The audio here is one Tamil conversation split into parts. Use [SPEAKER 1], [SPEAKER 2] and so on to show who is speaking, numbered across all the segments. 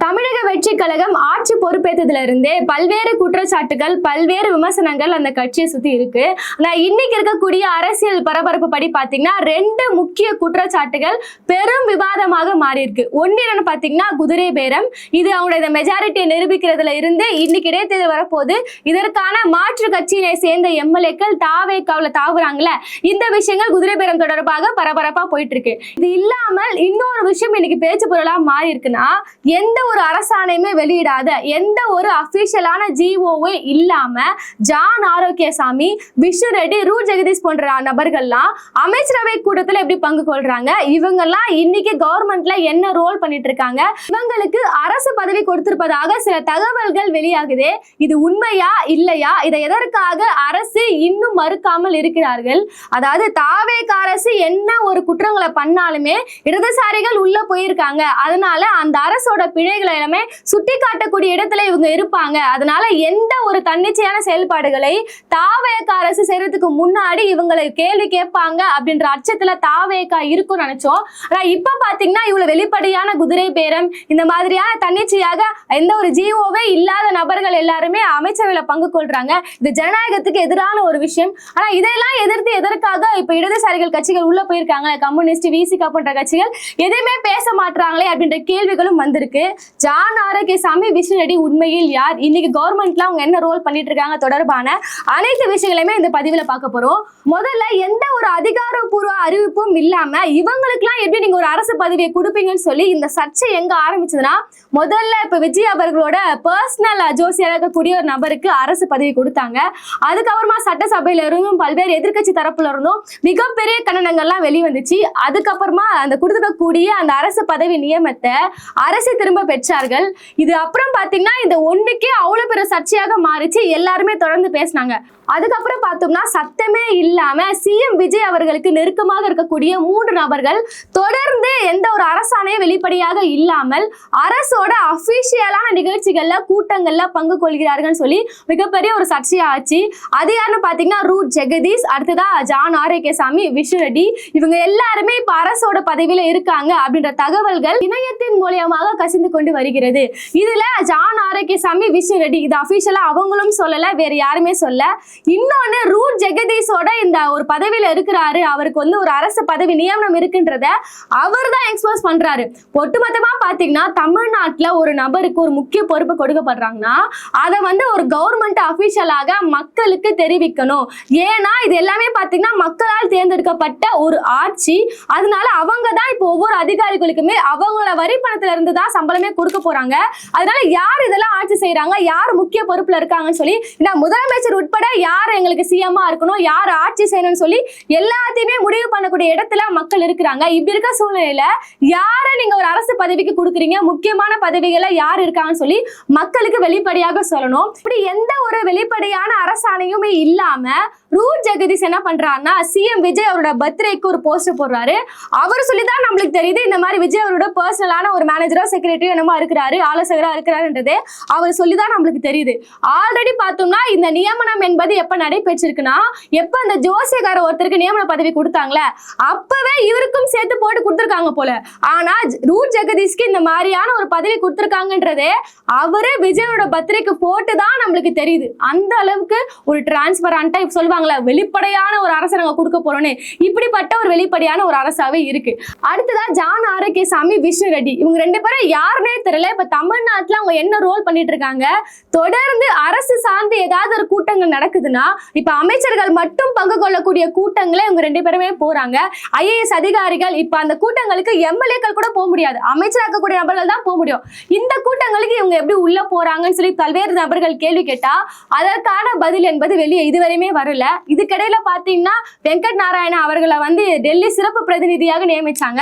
[SPEAKER 1] தமிழக வெற்றி கழகம் ஆட்சி பொறுப்பேற்றதுல இருந்தே பல்வேறு குற்றச்சாட்டுகள் பல்வேறு விமர்சனங்கள் அந்த கட்சியை சுத்தி இருக்கு. ஆனா இன்னைக்கு இருக்கக்கூடிய அரசியல் பரபரப்பு படி பாத்தீங்கன்னா 2 முக்கிய குற்றச்சாட்டுகள் பெரும் விவாதமாக மாறி இருக்கு. ஒன்னு என்னன்னு பாத்தீங்கன்னா குதிரை பேரம். இது அவங்களுடைய மெஜாரிட்டியை நிரூபிக்கிறதுல இருந்து இன்னைக்கு இடைத்தேர்தல் வரப்போது. இதற்கான மாற்று கட்சியினை சேர்ந்த எம்எல்ஏக்கள் தாவேக்காவுல தாவுறாங்கல்ல, இந்த விஷயங்கள் குதிரை பேரம் தொடர்பாக பரபரப்பா போயிட்டு இருக்கு. இது இல்லாமல் இன்னொரு விஷயம் இன்னைக்கு பேச்சு பொருளா மாறி இருக்குன்னா, எந்த ஒரு அரசாணையுமே வெளியிடாத எந்த ஒரு அபிஷியலான ஜிஓவே இல்லாம ஜான் ஆரோக்கியசாமி, விஷ்ணு ரெட்டி, ரூ ஜெகதீஷ் போன்ற நபர்கள்லாம் அமைச்சரவை கூட்டத்தில் எப்படி பங்கு கொள்றாங்க, இவங்கெல்லாம் இன்னைக்கு கவர்மெண்ட்ல என்ன ரோல் பண்ணிட்டு இருக்காங்க, இவங்களுக்கு அரசு பதவி கொடுத்திருப்பதாக சில தகவல்கள் வெளியாகுது. இது உண்மையா இல்லையா, இதை எதற்காக அரசு இன்னும் மறுக்காமல் இருக்கிறார்கள்? அதாவது தாவேக அரசு என்ன ஒரு குற்றங்களை பண்ணாலுமே இடதுசாரிகள் உள்ள போயிருக்காங்க, அதனால அந்த அரசோட பிழைகளை எல்லாமே சுட்டி காட்டக்கூடிய இடத்துல இவங்க இருப்பாங்க. அதனால எந்த ஒரு தன்னிச்சையான செயல்பாடுகளை தாவேக அரசு செய்யறதுக்கு முன்னாடி இவங்களை கேள்வி கேட்பாங்க அப்படின்ற அச்சத்துல தாவேக இருக்கும் நினைச்சோம். ஆனா இப்ப பாத்தீங்கன்னா இவ்வளவு வெளிப்படையான குதிரை பேரம், இந்த மாதிரியான தன்னிச்சையாக எந்த ஒரு ஜிஓவே இல்லாத நபர்கள் எல்லாருமே அமைச்சரவையில பங்கு கொள்றாங்க. இது ஜனநாயகத்துக்கு எதிரான ஒரு விஷயம். ஆனா இதெல்லாம் எதிர்த்து எதற்காக இப்ப இடதுசாரிகள் கட்சிகள் உள்ள போயிருக்காங்க, கம்யூனிஸ்ட், விசிகா போன்ற கட்சிகள் எதையுமே பேச மாட்டாங்களே அப்படின்ற கேள்விகளும் வந்திருக்கு. ஜான் ஆரோக்கியசாமி, விஷ்ணு ரெட்டி உண்மையில் யார், இன்னைக்கு கவர்மெண்ட்ல அவங்க என்ன ரோல் பண்ணிட்டு இருக்காங்க தொடர்பான அனைத்து விஷயங்களையுமே இந்த பதிவுல பார்க்க போறோம். முதல்ல எந்த ஒரு அதிகாரப்பூர்வ அறிவிப்பும் இல்லாம இவங்களுக்குலாம் எப்படி நீங்க ஒரு அரசு பதவியை கொடுப்பீங்கன்னு சொல்லி இந்த சர்ச்சை எங்க ஆரம்பிச்சதுன்னா, முதல்ல இப்ப விஜய் அவர்களோட பர்சனல் ஜோசியராக இருக்கக்கூடிய ஒரு நபருக்கு அரசு பதவி கொடுத்தாங்க. அதுக்கப்புறமா சட்டசபையில இருந்தும் பல்வேறு எதிர்கட்சி தரப்புல இருந்தும் மிகப்பெரிய கண்டனங்கள்லாம் வெளிவந்துச்சு. அதுக்கப்புறமா அந்த கொடுக்கக்கூடிய அந்த அரசு பதவி நியமனத்தை அரசு திரும்ப பெற்றார்கள். இது அப்புறம் பாத்தீங்கன்னா இந்த ஒண்ணுக்கே அவ்வளவு பெரிய சர்ச்சையாக மாறிச்சு. எல்லாருமே தொடர்ந்து பேசினாங்க. அதுக்கப்புறம் பார்த்தோம்னா சத்தமே இல்லாம சிஎம் விஜய் அவர்களுக்கு நெருக்கமாக இருக்கக்கூடிய 3 நபர்கள் தொடர்ந்து எந்த ஒரு அரசாணையும் வெளிப்படையாக இல்லாமல் அரசோட அபிஷியலான நிகழ்ச்சிகள்ல கூட்டங்கள்ல பங்கு கொள்கிறார்கள் சொல்லி மிகப்பெரிய ஒரு சர்ச்சையா ஆச்சு. அது யாருன்னு பாத்தீங்கன்னா ரூ ஜெகதீஷ், அடுத்ததா ஜான் ஆரோக்கியசாமி, விஷ்ணு ரெட்டி, இவங்க எல்லாருமே இப்ப அரசோட பதவியில இருக்காங்க அப்படின்ற தகவல்கள் இணையத்தின் மூலியமாக கசிந்து கொண்டு வருகிறது. இதுல ஜான் ஆரோக்கியசாமி, விஷ்ணு ரெட்டி இது அபிஷியலா அவங்களும் சொல்லல, வேற யாருமே சொல்ல. இன்னொன்னு ரூ ஜெகதீஷோட இந்த ஒரு பதவியில இருக்கிறாரு, அவருக்கு ஒரு அரசு பதவி நியமனம் இருக்குன்றத அவர் தான் எக்ஸ்போஸ் பண்றாரு. ஒட்டுமொத்தமா பாத்தீங்கன்னா தமிழ்நாட்டுல ஒரு நபருக்கு ஒரு முக்கிய பொறுப்பு கொடுக்கப்படுறாங்கன்னா அதை ஒரு கவர்மெண்ட் அபிஷியலாக மக்களுக்கு தெரிவிக்கணும். ஏன்னா இது எல்லாமே பாத்தீங்கன்னா மக்களால் தேர்ந்தெடுக்கப்பட்ட ஒரு ஆட்சி. அதனால அவங்க தான் இப்போ ஒவ்வொரு அதிகாரிகளுக்குமே அவங்களோட வரி பணத்துல இருந்து தான் சம்பளமே கொடுக்க போறாங்க. அதனால யார் இதெல்லாம் ஆட்சி செய்யறாங்க, யார் முக்கிய பொறுப்புல இருக்காங்கன்னு சொல்லி முதலமைச்சர் உட்பட யார் எங்களுக்கு சிஎம்மா இருக்கணும், யார் ஆட்சி செய்யணும்னு சொல்லி எல்லாத்தையுமே முடிவு பண்ணக்கூடிய இடத்துல மக்கள் இருக்கிறாங்க. இப்படி இருக்க சூழ்நிலையில யாரை நீங்க ஒரு அரசு பதவிக்கு கொடுக்குறீங்க, முக்கியமான பதவிகளை யார் இருக்காங்கன்னு சொல்லி மக்களுக்கு வெளிப்படையாக சொல்லணும். இப்படி எந்த ஒரு வெளிப்படையான அரசாணையுமே இல்லாம ரூ ஜெகதீஷ் என்ன பண்றாருன்னா, சிஎம் விஜய் அவரோட பர்த்டேக்கு ஒரு போஸ்டர் போடுறாரு. அவர் சொல்லிதான் நம்மளுக்கு தெரியுது இந்த மாதிரி விஜய் அவரோட பர்சனலான ஒரு மேனேஜரோ செக்ரட்டரியோ என்னமா இருக்கிறாரு, ஆலோசகரா இருக்கிறாருன்றது அவர் சொல்லிதான் நம்மளுக்கு தெரியுது. ஆல்ரெடி பார்த்தோம்னா இந்த நியமனம் என்பது எப்ப நடைபெற்றிருக்குன்னா, எப்ப அந்த ஜோசியக்கார ஒருத்தருக்கு நியமன பதவி கொடுத்தாங்களே அப்பவே இவருக்கும் சேர்த்து போட்டு கொடுத்திருக்காங்க போல. ஆனா ரூ ஜெகதீஷ்க்கு இந்த மாதிரியான ஒரு பதவி கொடுத்திருக்காங்கன்றதே அவரே விஜயோட பர்த்டேக்கு போட்டுதான் நம்மளுக்கு தெரியுது. அந்த அளவுக்கு ஒரு டிரான்ஸ்பரண்டா இப்ப சொல்லுவாங்களே வெளிப்படையான ஒரு அரசு நாங்க கொடுக்க போறோம்னு, இப்படிப்பட்ட ஒரு வெளிப்படையான ஒரு அரசாவே இருக்கு. அடுத்ததான் ஜான் ஆரோக்கியசாமி, விஷ்ணு ரெட்டி இவங்க 2 பேரும் யாருன்னே தெரியல. இப்ப தமிழ்நாட்டுல அவங்க என்ன ரோல் பண்ணிட்டு இருக்காங்க, தொடர்ந்து அரசு சார்ந்து ஏதாவது ஒரு கூட்டங்கள் நடக்குதுன்னா இப்ப அமைச்சர்கள் மட்டும் பங்கு கொள்ளக்கூடிய கூட்டங்களை இவங்க 2 பேருமே போறாங்க. ஐஏஎஸ் அதிகாரிகள் இப்ப அந்த கூட்டங்களுக்கு எம்எல்ஏக்கள் கூட போக முடியாது, அமைச்சராக்கக்கூடிய நபர்கள் தான் போக முடியும். இந்த கூட்டங்களுக்கு இவங்க எப்படி உள்ள போறாங்கன்னு சொல்லி பல்வேறு நபர்கள் கேள்வி கேட்டா அதற்கான பதில் என்பது வெளியே இதுவரையுமே வரல. இதுக்கிடையில பாத்தீங்கன்னா வெங்கட் நாராயண அவர்களை டெல்லி சிறப்பு பிரதிநிதியாக நியமிச்சாங்க.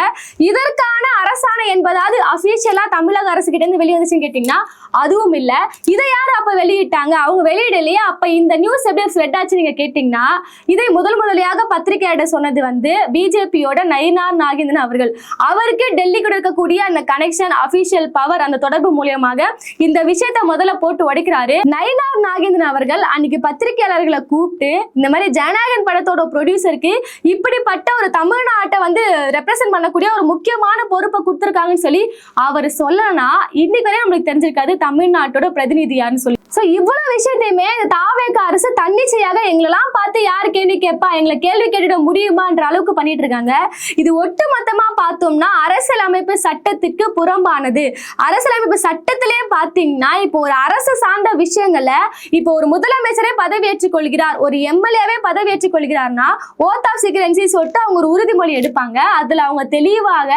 [SPEAKER 1] இதற்கான அரசாணை என்பதாவது அபிஷியலா தமிழக அரசு கிட்ட இருந்து வெளியே வந்துச்சுன்னு கேட்டீங்கன்னா அதுவும் இல்ல. இதை யாரு அப்ப வெளியிட்டாங்க, அவங்க வெளியிடலையே. அப்ப இந்த நியூஸ் எப்படி ஸ்ப்ரெட் ஆச்சு நீங்க கேட்டீங்கன்னா, இதை முதலியாக பத்திரிகையாளர் சொன்னது வந்து பிஜேபியோட நயினார் நாகேந்திரன் அவர்கள். அவருக்கு டெல்லி கூட இருக்கக்கூடிய அந்த கனெக்ஷன், அபிஷியல் பவர், அந்த தொடர்பு மூலியமாக இந்த விஷயத்த முதல்ல போட்டு உடைக்கிறாரு. நயினார் நாகேந்திரன் அவர்கள் அன்னைக்கு பத்திரிகையாளர்களை கூப்பிட்டு இந்த மாதிரி ஜனநாயகன் படத்தோட ப்ரொடியூசருக்கு இப்படிப்பட்ட ஒரு தமிழ்நாட்டை வந்து ரெப்ரசென்ட் பண்ணக்கூடிய ஒரு முக்கியமான பொறுப்பை கொடுத்துருக்காங்கன்னு சொல்லி அவர் சொல்லனா இன்னைக்கு வரையும் நம்மளுக்கு தெரிஞ்சிருக்காது தமிழ்நாட்டோட பிரதிநிதி யாருன்னு சொல்லி. சோ இவ்வளவு விஷயத்தையுமே இந்த தாவேக அரசு தன்னிச்சையாக எங்களெல்லாம் பார்த்து யாரு கேள்வி கேட்பா, எங்களை கேள்வி கேட்டுட முடியுமான்ற அளவுக்கு பண்ணிட்டு இருக்காங்க. இது ஒட்டுமொத்தமா பார்த்தோம்னா அரசியலமைப்பு சட்டத்துக்கு புறம்பானது. அரசியலமைப்பு சட்டத்திலேயே பாத்தீங்கன்னா இப்போ ஒரு அரசு சார்ந்த விஷயங்களை இப்போ ஒரு முதலமைச்சரே பதவியேற்றுக் கொள்கிறார், ஒரு எம்எல்ஏவே பதவியேற்றுக் கொள்கிறார்னா ஓத் ஆஃப் சீக்ரென்சி சொல்லிட்டு அவங்க ஒரு உறுதிமொழி எடுப்பாங்க. அதுல அவங்க தெளிவாக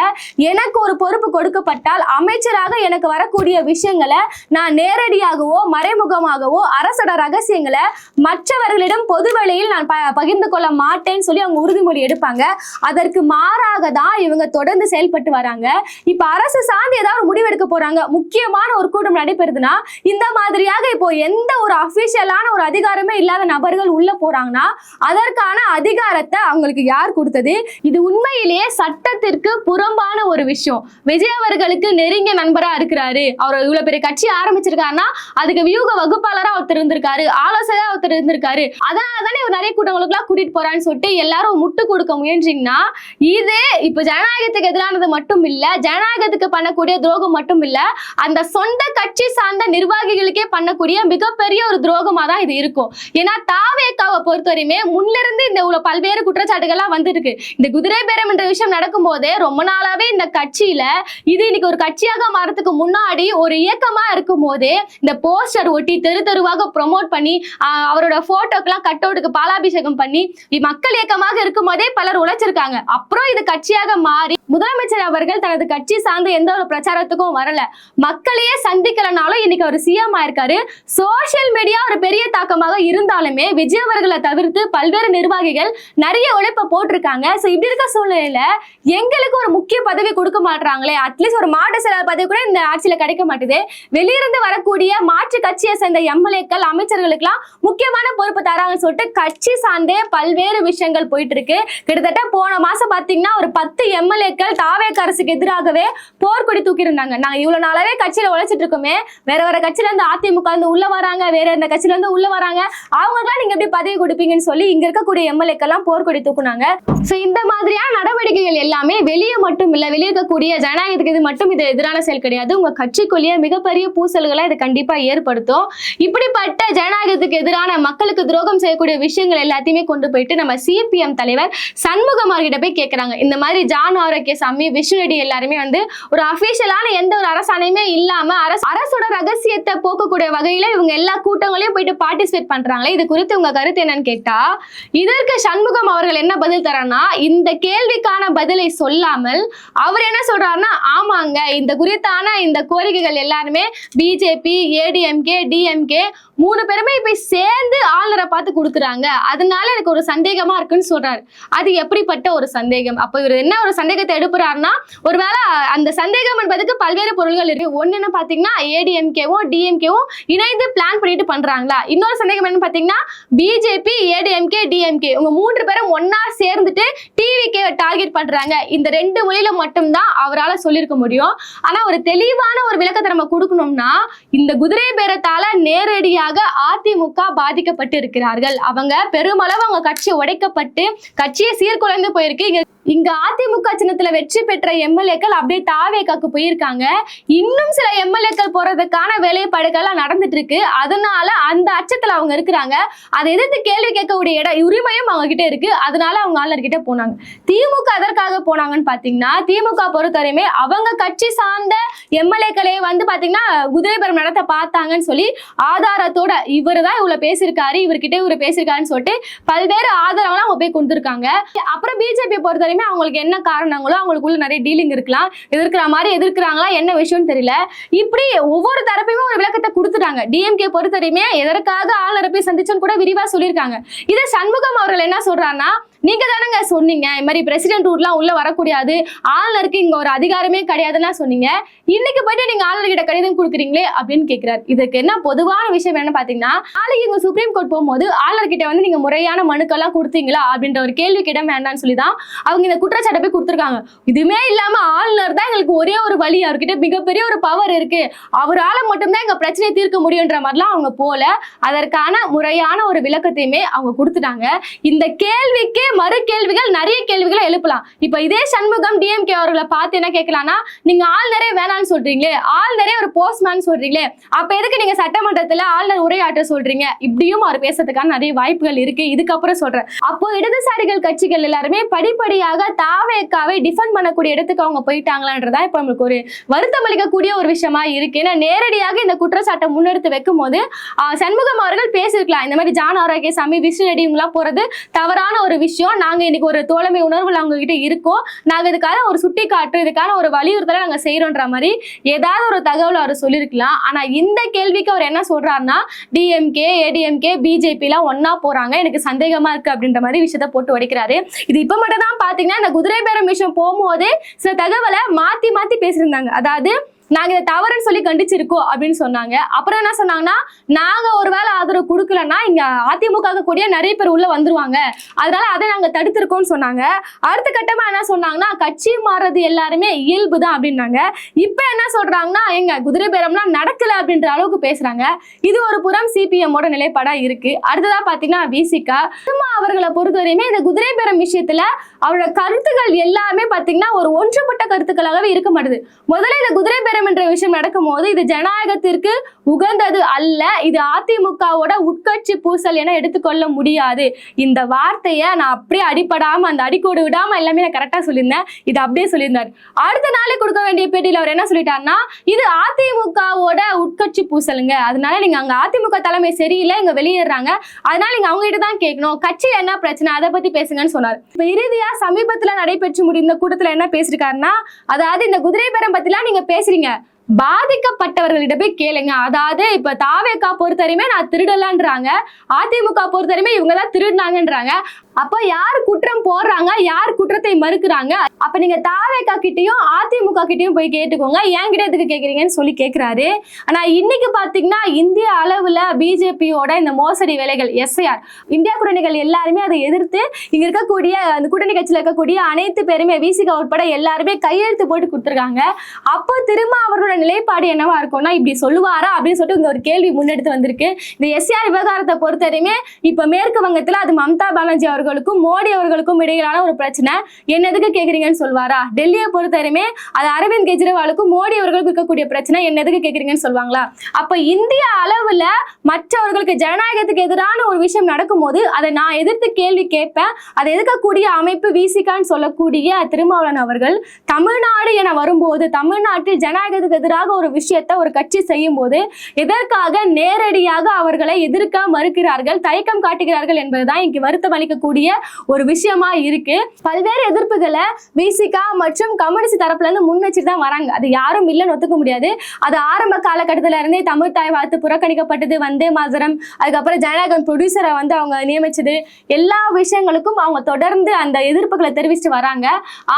[SPEAKER 1] எனக்கு ஒரு பொறுப்பு கொடுக்கப்பட்டால் அமைச்சராக எனக்கு வரக்கூடிய விஷயங்களை நான் நேரடியாகவோ மறைமுகமாகவோ அரசோட ரகசியங்களை மற்றவர்களிடம் பொதுவெளியில் நான் பகிர்ந்து கொள்ள மாட்டேன்னு சொல்லி அவங்க உறுதிமொழி எடுப்பாங்க. அதற்கு மாறாக தான் இவங்க தொடர்ந்து செயல்பட்டு வராங்க. இப்ப அரசு சார்ந்து ஏதாவது முடிவு எடுக்க போறாங்க, முக்கியமான ஒரு கூட்டம் நடைபெறுதுன்னா இந்த மாதிரியாக இப்போ எந்த ஒரு அபிஷியலான ஒரு அதிகாரமே இல்லாத நபர்கள் உள்ள போறாங்கன்னா அதற்கான அதிகாரத்தை அவங்களுக்கு யார் கொடுத்தது? இது உண்மையிலேயே சட்டத்திற்கு புறம்பான ஒரு விஷயம். விஜய் அவர்களுக்கு நெருங்கிய நண்பரா இருக்கிறாரு, அவர் இவ்வளவு பெரிய கட்சி ஆரம்பிச்சிருக்காருன்னா அதுக்கு வியூக வகுப்பாளரா ஒருத்தர் இருந்திருக்காரு, ஆலோசகரா ஒருத்தர் இருந்திருக்காரு, அதனாலதானே இவர் நிறைய கூட்டங்களுக்கு எல்லாம் கூட்டிட்டு போறான்னு சொல்லிட்டு எல்லாரும் முட்டு கொடுக்க முயன்றீங்கன்னா இது இப்ப ஜனநாயகத்துக்கு எதிரானது மட்டும் இல்ல, ஜனநாயகத்துக்கு பண்ணக்கூடிய துரோகம் மட்டும் இல்ல, அந்த சொந்த கட்சி சார்ந்த நிர்வாகிகளுக்கே பண்ணக்கூடிய மிகப்பெரிய ஒரு துரோகமா தான் இது இருக்கும். ஏன்னா தாவேகாவை பொறுத்தவரையுமே முன்னிருந்து இந்த பல்வேறு குற்றச்சாட்டுகள்லாம் வந்துருக்கு. இந்த குதிரை பேரம் என்ற விஷயம் நடக்கும் போதே ரொம்ப நாளாவே இந்த கட்சியில இது இன்னைக்கு ஒரு கட்சியாக மாறதுக்கு முன்னாடி ஒரு இயக்கமா இருக்கும் போதே இந்த போஸ்டர் ஒட்டி தெரு தெருவாக ப்ரொமோட் பண்ணி அவரோட போட்டோக்கெல்லாம் கட் அவுட்டுக்கு பாலாபிஷேகம் பண்ணி மக்கள் இயக்கமாக இருக்கும் போதே பலர் உழைச்சிருக்காங்க. அப்புறம் இது கட்சியாக மாறி முதலமைச்சர் அவர்கள் தனது கட்சி சார்ந்த எந்த ஒரு பிரச்சாரத்துக்கும் வரல, மக்களையே சந்திக்கலனாலும் இன்னைக்கு அவர் சிஎம் ஆயிருக்காரு. சோசியல் மீடியா ஒரு பெரிய தாக்கமாக இருந்தாலுமே விஜய் அவர்களை தவிர்த்து பல்வேறு நிர்வாகிகள் நிறைய உழைப்பை போட்டிருக்காங்க. சோ இப்படி இருக்க சூழ்நிலையில எங்களுக்கு ஒரு முக்கிய பதவி கொடுக்க மாட்டாங்களே, அட்லீஸ்ட் ஒரு மாவட்ட செயலாளர் பதவி கூட இந்த ஆட்சியில கிடைக்க மாட்டுது. வெளியிருந்து வரக்கூடிய மாற்று கட்சியை சேர்ந்த எம்எல்ஏக்கள் அமைச்சர்களுக்கு எல்லாம் முக்கியமான பொறுப்பு தராங்கன்னு சொல்லிட்டு கட்சி சார்ந்தே பல்வேறு விஷயங்கள் போயிட்டு இருக்கு. கிட்டத்தட்ட போன மாசம் பாத்தீங்கன்னா ஒரு 10 எம்எல்ஏக்கள் தாவேக அரசுக்கு எதிராகவே போர்க்கொடி தூக்கி இருந்தாங்க. நாங்க இவ்வளவு நாளாவே கட்சியில உழைச்சிட்டு இருக்கோமே, வேற கட்சியில இருந்து அதிமுக வந்து உள்ள வராங்க, வேற எந்த கட்சியில இருந்து உள்ள வராங்க, அவங்களுக்கெல்லாம் நீங்க எப்படி பதவி கொடுப்பீங்கன்னு சொல்லி இங்க இருக்கக்கூடிய எம்எல்ஏக்கள் எல்லாம் போர்க்கொடி தூக்குனாங்க. சோ இந்த மாதிரியான நடவடிக்கைகள் எல்லாமே வெளியே மட்டும் இல்ல, வெளியே இருக்கக்கூடிய ஜனநாயகத்துக்கு இது மட்டும் இது எதிரான செயல் கிடையாது, உங்க கட்சிக்குள்ளேயே மிகப்பெரிய பூசல்களை இது கண்டிப்பா ஏற்படுத்தும். இப்படிப்பட்ட ஜனநாயகத்துக்கு எதிரான மக்களுக்கு துரோகம் செய்யக்கூடிய விஷயங்கள் எல்லாத்தையுமே கொண்டு போயிட்டு நம்ம சிபிஎம் தலைவர் சண்முகம் அவர்கிட்ட போய் கேட்கிறாங்க. இந்த மாதிரி ஜான் ஆரோக்கியசாமி, விஷ்ணு ரெட்டி எல்லாருமே வந்து ஒரு அபிஷியலான எந்த ஒரு அரசாணையுமே இல்லாம அரசோட ரகசியத்தை போக்கக்கூடிய வகையில இவங்க எல்லா கூட்டங்களையும் போயிட்டு பார்ட்டிசிபேட் பண்றாங்களே, இது குறித்து உங்க கருத்து என்னன்னு கேட்டா இதற்கு சண்முகம் அவர்கள் என்ன பதில் தரானா, இந்த கேள்விக்கான பதிலை சொல்லாமல் அவர் என்ன சொல்றாருன்னா, ஆமாங்க இந்த குறித்தான இந்த கோரிக்கைகள் எல்லாருமே பிஜேபி, ஏடிஎம்கே, டிஎம்கே 3 பேருமே இப்ப சேர்ந்து ஆளுநரை பார்த்து கொடுக்குறாங்க, அதனால எனக்கு ஒரு சந்தேகமா இருக்குன்னு சொல்றாரு. அது எப்படிப்பட்ட ஒரு சந்தேகம்? அப்ப இவர் என்ன ஒரு சந்தேகத்தை எடுப்புறாருன்னா, ஒருவேளை அந்த சந்தேகம் என்பதுக்கு பல்வேறு பொருள்கள் இருக்கு. ஒன்னு என்ன பாத்தீங்கன்னா ஏடிஎம்கேவும் டிஎம்கேவும் இணைந்து பிளான் பண்ணிட்டு பண்றாங்களா, இன்னொரு சந்தேகம் என்ன பாத்தீங்கன்னா பிஜேபி, ஏடிஎம்கே, டிஎம்கே உங்க 3 பேரும் ஒன்னா சேர்ந்துட்டு டிவிகே டார்கெட் பண்றாங்க. இந்த 2 மொழியில மட்டும்தான் அவரால் சொல்லியிருக்க முடியும். ஆனா ஒரு தெளிவான ஒரு விளக்கத்தை நம்ம கொடுக்கணும்னா, இந்த குதிரை பேரத்தால நேரடியாக அதிமுக பாதிக்கப்பட்டு இருக்கிறார்கள். அவங்க பெருமளவு அவங்க கட்சி உடைக்கப்பட்டு கட்சியை சீர்குலைந்து போயிருக்கு. இங்க அதிமுக சின்னத்துல வெற்றி பெற்ற எம்எல்ஏக்கள் அப்படியே தாவேகாக்கு போயிருக்காங்க. இன்னும் சில எம்எல்ஏக்கள் போறதுக்கான வேலைப்பாடுகள் நடந்துட்டு இருக்கு. அதனால அந்த அச்சத்துல அவங்க இருக்கிறாங்க. அதை எதிர்த்து கேள்வி கேட்கக்கூடிய உரிமையும் அவங்க கிட்ட இருக்கு. அதனால அவங்க ஆளுநர்கிட்ட போனாங்க. திமுக எதற்காக போனாங்கன்னு பாத்தீங்கன்னா, திமுக பொறுத்தவரையுமே அவங்க கட்சி சார்ந்த எம்எல்ஏக்களே வந்து பாத்தீங்கன்னா குதிரை பேரம் நடத்த பார்த்தாங்கன்னு சொல்லி ஆதாரத்தோட இவரு தான் இவ்வளவு பேசியிருக்காரு, இவர்கிட்ட இவரு பேசியிருக்காருன்னு சொல்லிட்டு பல்வேறு ஆதாரங்களும் அவங்க போய் கொடுத்துருக்காங்க. அப்புறம் பிஜேபி பொறுத்தவரை அவங்களுக்கு என்ன காரணங்களோ அவங்களுக்குள்ள நிறைய டீலிங் இருக்கலாம், எதிர்க்கிற மாதிரி எதிர்க்கிறாங்களா என்ன விஷயம்னு தெரியல. இப்படி ஒவ்வொரு தரப்பையுமே ஒரு விளக்கத்தை கொடுத்துட்டாங்க. டிஎம்கே பொறுத்தவரையுமே எதற்காக ஆளுநரை போய் சந்திச்சுன்னு கூட விரிவா சொல்லியிருக்காங்க. இதை சண்முகம் அவர்கள் என்ன சொல்றாருன்னா, நீங்க தானங்க சொன்னீங்க இந்த மாதிரி பிரசிடென்ட் ரூட்லாம் உள்ள வரக்கூடாது, ஆளுநருக்கு இங்க ஒரு அதிகாரமே கிடையாதுன்னா சொன்னீங்க, இன்னைக்கு போயிட்டு நீங்க ஆளுநர்கிட்ட கடிதம் கொடுக்குறீங்களே அப்படின்னு கேட்கிறாரு. இதுக்கு என்ன பொதுவான விஷயம் என்ன பாத்தீங்கன்னா, நாளைக்கு இங்க சுப்ரீம் கோர்ட் போகும்போது ஆளுநர்கிட்ட வந்து நீங்க முறையான மனுக்கெல்லாம் கொடுத்தீங்களா அப்படின்ற ஒரு கேள்விக்கு இடம் வேண்டாம்னு சொல்லிதான் அவங்க இந்த குற்றச்சாட்டை போய் கொடுத்துருக்காங்க. இதுவுமே இல்லாம ஆளுநர் தான் எங்களுக்கு ஒரே ஒரு வழி, அவர்கிட்ட மிகப்பெரிய ஒரு பவர் இருக்கு, அவரால மட்டும்தான் எங்க பிரச்சனையை தீர்க்க முடியுன்ற மாதிரிலாம் அவங்க போல அதற்கான முறையான ஒரு விளக்கத்தையுமே அவங்க கொடுத்துட்டாங்க. இந்த கேள்விக்கு மறு கேள்விகள் நிறைய கேள்விகளை எழுப்பலாம். இப்ப இதே சண்முகம் டிஎம்கே அவர்களை பார்த்து என்ன கேட்கலாம்னா, நீங்க ஆளுநரே வேணாம்னு சொல்றீங்களே, ஆளுநரே ஒரு போஸ்ட்மேன் சொல்றீங்களே, அப்ப எதுக்கு நீங்க சட்டமன்றத்துல ஆளுநர் உரையாற்ற சொல்றீங்க, இப்படியும் அவர் பேசுறதுக்கான நிறைய வாய்ப்புகள் இருக்கு. இதுக்கப்புறம் சொல்றேன். அப்போ இடதுசாரிகள் கட்சிகள் எல்லாருமே படிப்படியாக தாவேக்காவை டிஃபெண்ட் பண்ணக்கூடிய இடத்துக்கு அவங்க போயிட்டாங்களான்றதா இப்ப நம்மளுக்கு ஒரு வருத்தம் அளிக்கக்கூடிய ஒரு விஷயமா இருக்கு. ஏன்னா நேரடியாக இந்த குற்றச்சாட்டை முன்னெடுத்து வைக்கும் போது சண்முகம் அவர்கள் பேசியிருக்கலாம், இந்த மாதிரி ஜான் ஆரோக்கியசாமி விஷ்ணு ரெட்டி இவங்களாம் போறது தவறான ஒரு விஷயம், நாங்க இன்னைக்கு ஒரு தோழமை உணர்வுல அவங்க கிட்ட இருக்கோம், நாங்க இதுக்காக ஒரு சுட்டி காட்டு, இதுக்கான ஒரு வலியுறுத்தலை நாங்க செய்யறோன்ற மாதிரி ஏதாவது ஒரு தகவல் அவர் சொல்லியிருக்கலாம். ஆனா இந்த கேள்விக்கு அவர் என்ன சொல்றாருன்னா, டிஎம்கே ஏடிஎம்கே பிஜேபி எல்லாம் ஒன்னா போறாங்க, எனக்கு சந்தேகமா இருக்கு அப்படின்ற மாதிரி விஷயத்த போட்டு உடைக்கிறாரு. இது இப்ப மட்டும் தான் பாத்தீங்கன்னா இந்த குதிரை பேரம் விஷயம் போகும்போது சில தகவலை மாத்தி மாத்தி பேசியிருந்தாங்க. அதாவது நாங்க இதை தவறுன்னு சொல்லி கண்டிச்சிருக்கோம் அப்படின்னு சொன்னாங்க. அப்புறம் என்ன சொன்னாங்கன்னா, நாங்க ஒருவேளை ஆதரவு கொடுக்கலன்னா இங்க அதிமுக கூடிய நிறைய பேர் உள்ள வந்துருவாங்க, அதனால அதை நாங்க தடுத்திருக்கோம்னு சொன்னாங்க. அடுத்த கட்டமா என்ன சொன்னாங்கன்னா, கட்சி மாறுறது எல்லாருமே இயல்பு தான் அப்படின்னாங்க. இப்ப என்ன சொல்றாங்கன்னா, எங்க குதிரை பேரம்லாம் நடக்கல அப்படின்ற அளவுக்கு பேசுறாங்க. இது ஒரு புறம் சிபிஎம்மோட நிலைப்பாடா இருக்கு. அடுத்ததா பாத்தீங்கன்னா விசிகா அவர்களை பொறுத்தவரையுமே இந்த குதிரை பேரம் விஷயத்துல அவரோட கருத்துக்கள் எல்லாமே பாத்தீங்கன்னா ஒரு ஒன்றுபட்ட கருத்துக்களாகவே இருக்க மாட்டுது. முதல்ல இந்த குதிரை பேரம் என்ற விஷயம் நடக்கும் போது இது ஜனநாயகத்திற்கு உகந்தது அல்ல, இது அதிமுகவோட உட்கட்சி பூசல் என எடுத்துக்கொள்ள முடியாது. இந்த வார்த்தையை நான் அப்படியே அடிப்படாம அந்த அடிக்கோடு விடாம எல்லாமே நான் கரெக்டா சொல்லியிருந்தேன், இது அப்படியே சொல்லியிருந்தார். அடுத்த நாளே கொடுக்க வேண்டிய பேட்டியில் அவர் என்ன சொல்லிட்டாருன்னா, இது அதிமுகவோட உட்கட்சி பூசலுங்க, அதனால நீங்க அங்க அதிமுக தலைமை சரியில்லை, இங்க வெளியேறாங்க, அதனால நீங்க அவங்க கிட்ட தான் கேட்கணும், கட்சியில என்ன பிரச்சனை அதை பத்தி பேசுங்கன்னு சொன்னார். இப்ப இறுதியா சமீபத்துல நடைபெற்று முடிந்த கூட்டத்துல என்ன பேசிருக்காருன்னா, அதாவது இந்த குதிரை பேரம் பத்திலாம் நீங்க பேசுறீங்க, பாதிக்கப்பட்டவர்களிட போய் கேளுங்க. அதாவது இப்ப தாவேக்கா பொறுத்தவரையுமே நான் திருடலன்றாங்க, அதிமுக பொறுத்தவரையுமே இவங்கதான் திருடினாங்கன்றாங்க. அப்ப யார் குற்றம் போடுறாங்க, யார் குற்றத்தை மறுக்கிறாங்க, அப்ப நீங்க தாவேக்கா கிட்டையும் அதிமுக கிட்டையும் போய் கேட்டுக்கோங்க, என் கிட்ட எதுக்கு கேக்குறீங்கன்னு சொல்லி கேட்கிறாரு. ஆனா இன்னைக்கு பாத்தீங்கன்னா இந்திய அளவுல பிஜேபியோட இந்த மோசடி வேலைகள் எஸ்ஐஆர் இந்தியா கூட்டணிகள் எல்லாருமே அதை எதிர்த்து இங்க இருக்கக்கூடிய அந்த கூட்டணி கட்சியில இருக்கக்கூடிய அனைத்து பேருமே விசிகா உட்பட எல்லாருமே கையெழுத்து போட்டு கொடுத்துருக்காங்க. அப்போ திரும்ப அவரோட நிலைப்பாடு என்னவா இருக்கும்னா, இப்படி சொல்லுவாரா அப்படின்னு சொல்லிட்டு இங்க ஒரு கேள்வி முன்னெடுத்து வந்திருக்கு. இந்த எஸ்ஆர் விவகாரத்தை பொறுத்தவரையுமே இப்ப மேற்கு வங்கத்துல அது மம்தா பானர்ஜி அவர்களுக்கும் மோடி அவர்களுக்கும் இடையிலான ஒரு பிரச்சனை, என்னதுக்கு கேக்குறீங்கன்னு சொல்வாரா? டெல்லியை பொறுத்தவரையுமே அது அரவிந்த் கெஜ்ரிவாலுக்கும் மோடி அவர்களுக்கும் இருக்கக்கூடிய பிரச்சனை, என்னதுக்கு கேக்குறீங்கன்னு சொல்வாங்களா? அப்ப இந்திய அளவுல மற்றவர்களுக்கு ஜனநாயகத்துக்கு எதிரான ஒரு விஷயம் நடக்கும் போது அதை நான் எதிர்த்து கேள்வி கேட்பேன். அதை எதிர்க்கக்கூடிய அமைப்பு விசிகான்னு சொல்லக்கூடிய திருமாவளவன் அவர்கள் தமிழ்நாடு என வரும்போது, தமிழ்நாட்டில் ஜனநாயகத்துக்கு எதிராக ஒரு விஷயத்தை ஒரு கட்சி செய்யும் போது எதற்காக நேரடியாக அவர்களை எதிர்க்க மறுக்கிறார்கள், தயக்கம் காட்டுகிறார்கள் என்பதுதான் இங்கு வருத்தம் அளிக்கக்கூடிய ஒரு விஷயமா இருக்கு. பல்வேறு எதிர்ப்புகளை விசிகா மற்றும் கம்யூனிஸ்ட் தரப்புல இருந்து முன்னெச்சிட்டு தான் வராங்க, அது யாரும் இல்லைன்னு ஒத்துக்க முடியாது. அது ஆரம்ப காலகட்டத்தில இருந்தே தமிழ் தாய் வாழ்த்து புறக்கணிக்கப்பட்டது, வந்தே மாதரம், அதுக்கப்புறம் ஜனநாயகம் ப்ரொடியூசரை வந்து அவங்க நியமிச்சது, எல்லா விஷயங்களுக்கும் அவங்க தொடர்ந்து அந்த எதிர்ப்புகளை தெரிவிச்சுட்டு வராங்க.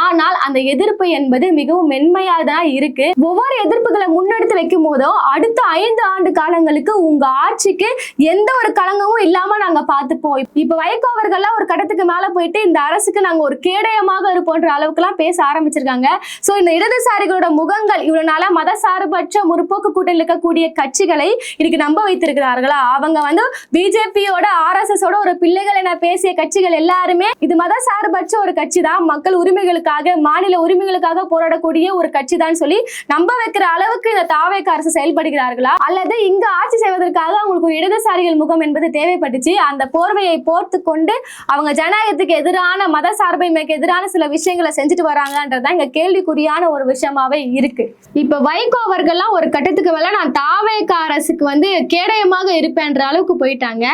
[SPEAKER 1] ஆனால் அந்த எதிர்ப்பு என்பது மிகவும் மென்மையாக தான் இருக்கு. ஒவ்வொரு எதிர்ப்புகளை முன்னெடுத்து வைக்கும் போதோ அடுத்த 5 ஆண்டு காலங்களுக்கு உங்க ஆட்சிக்கு எந்த ஒரு களங்கமும் இல்லாம நாங்க பார்த்துப்போம். இப்ப வைகோ அவர்கள்லாம் ஒரு கட்டத்துக்கு மேல போயிட்டு இந்த அரசுக்கு நாங்க ஒரு கேடயமாக இருப்போன்ற அளவுக்கு எல்லாம் பேச ஆரம்பிச்சிருக்காங்க. சோ இந்த இடதுசாரிகளோட முகங்கள் இவ்வளவு நாளா மதசார்பற்ற முற்போக்கு கூட்டணியில் இருக்கக்கூடிய கட்சிகளை இன்னைக்கு நம்ப வைத்திருக்கிறார்களா? அவங்க வந்து பிஜேபியோட RSS ஓட ஒரு பிள்ளைகள் என பேசிய கட்சிகள் எல்லாருமே இது மதசார்பற்ற ஒரு கட்சி தான், மக்கள் உரிமைகளுக்காக மாநில உரிமைகளுக்காக போராடக்கூடிய ஒரு கட்சி தான் சொல்லி நம்ப வைக்கிற அளவுக்கு இந்த தாவேக அரசு செயல்படுகிறார்களா, அல்லது இங்க ஆட்சி செய்வதற்காக அவங்களுக்கு ஒரு இடதுசாரிகள் முகம் என்பது தேவைப்பட்டுச்சு, அந்த போர்வையை போர்த்து கொண்டு அவங்க ஜனநாயகத்துக்கு எதிரான மத சார்பைமைக்கு எதிரான சில விஷயங்களை செஞ்சுட்டு வராங்கன்றதான் இங்க கேள்விக்குறியான ஒரு விஷயமாவே இருக்கு. இப்ப வைகோ அவர்கள்லாம் ஒரு கட்டத்துக்கு மேல நான் தாவேக அரசுக்கு வந்து கேடயமாக இருப்பேன்ற அளவுக்கு போயிட்டாங்க.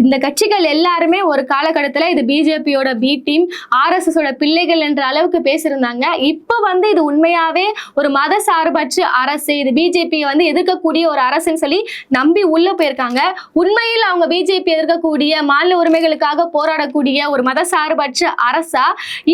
[SPEAKER 1] இந்த கட்சிகள் எல்லாருமே ஒரு காலகட்டத்துல இது பிஜேபியோட பி டீம், RSS ஓட பிள்ளைகள் என்ற அளவுக்கு பேசியிருந்தாங்க. இப்ப வந்து இது உண்மையாவே ஒரு மத சார்பற்ற அரசு, இது பிஜேபி வந்து எதிர்க்கக்கூடிய ஒரு அரசுன்னு சொல்லி நம்பி உள்ள போயிருக்காங்க. உண்மையில் அவங்க பிஜேபி எதிர்க்கக்கூடிய மாநில உரிமைகளுக்காக போராடக்கூடிய இருக்கக்கூடிய ஒரு மதசார்பற்ற அரசா,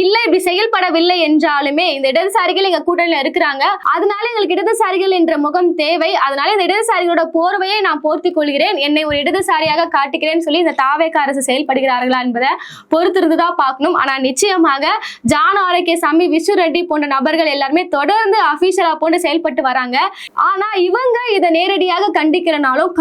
[SPEAKER 1] இல்ல இப்படி செயல்படவில்லை என்றாலுமே இந்த இடதுசாரிகள் எங்க கூட்டணியில இருக்கிறாங்க, அதனால எங்களுக்கு இடதுசாரிகள் என்ற முகம் தேவை, அதனால இந்த இடதுசாரிகளோட போர்வையை நான் போர்த்திக் கொள்கிறேன், என்னை ஒரு இடதுசாரியாக காட்டுகிறேன்னு சொல்லி இந்த தாவேக அரசு செயல்படுகிறார்களா என்பதை பொறுத்திருந்துதான் பார்க்கணும். ஆனா நிச்சயமாக ஜான் ஆரோக்கியசாமி, விஷ்ணு ரெட்டி போன்ற நபர்கள் எல்லாருமே தொடர்ந்து அபிஷியலா போட்டு செயல்பட்டு வராங்க. ஆனா இவங்க இதை நேரடியாக கண்டுக்கலனாலும்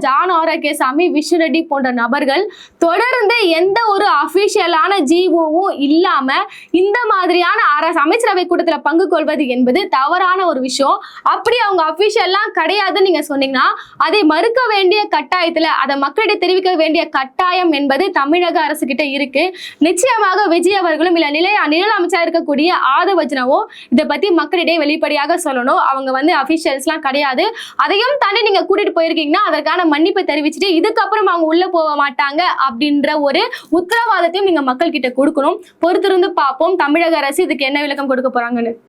[SPEAKER 1] ஜான் ஆரோக்கியசாமி, விஷ்ணு ரெட்டி போன்ற நபர்கள் தொடர்ந்து எந்த ஒரு அபிஷியலான ஜிஓவும் இல்லாம இந்த மாதிரியான அமைச்சரவை கூட்டத்தில் பங்கு கொள்வது என்பது தவறான ஒரு விஷயம். அப்படி அவங்க அபிஷியல்லாம் கிடையாதுன்னு நீங்க சொன்னீங்கன்னா அதை மறுக்க வேண்டிய கட்டாயத்துல, அதை மக்களிடையே தெரிவிக்க வேண்டிய கட்டாயம் என்பது தமிழக அரசு கிட்ட இருக்கு. நிச்சயமாக விஜய் அவர்களும் இல்ல நிழல் அமைச்சராக இருக்கக்கூடிய ஆதவர்ஜனவும் இதை பத்தி மக்களிடையே வெளிப்படையாக சொல்லணும். அவங்க அபிஷியல்ஸ்லாம் கிடையாது, அதையும் தாண்டி நீங்க கூட்டிட்டு போயிருக்கீங்கன்னா அதற்கான மன்னிப்பை தெரிவிச்சுட்டு இதுக்கப்புறம் அவங்க உள்ள போக மாட்டாங்க அப்படின்ற ஒரு உத்தரவாதத்தையும் நீங்க மக்கள் கிட்ட கொடுக்கணும். பொறுத்திருந்து பார்ப்போம் தமிழக அரசு இதுக்கு என்ன விளக்கம் கொடுக்க போறாங்கன்னு.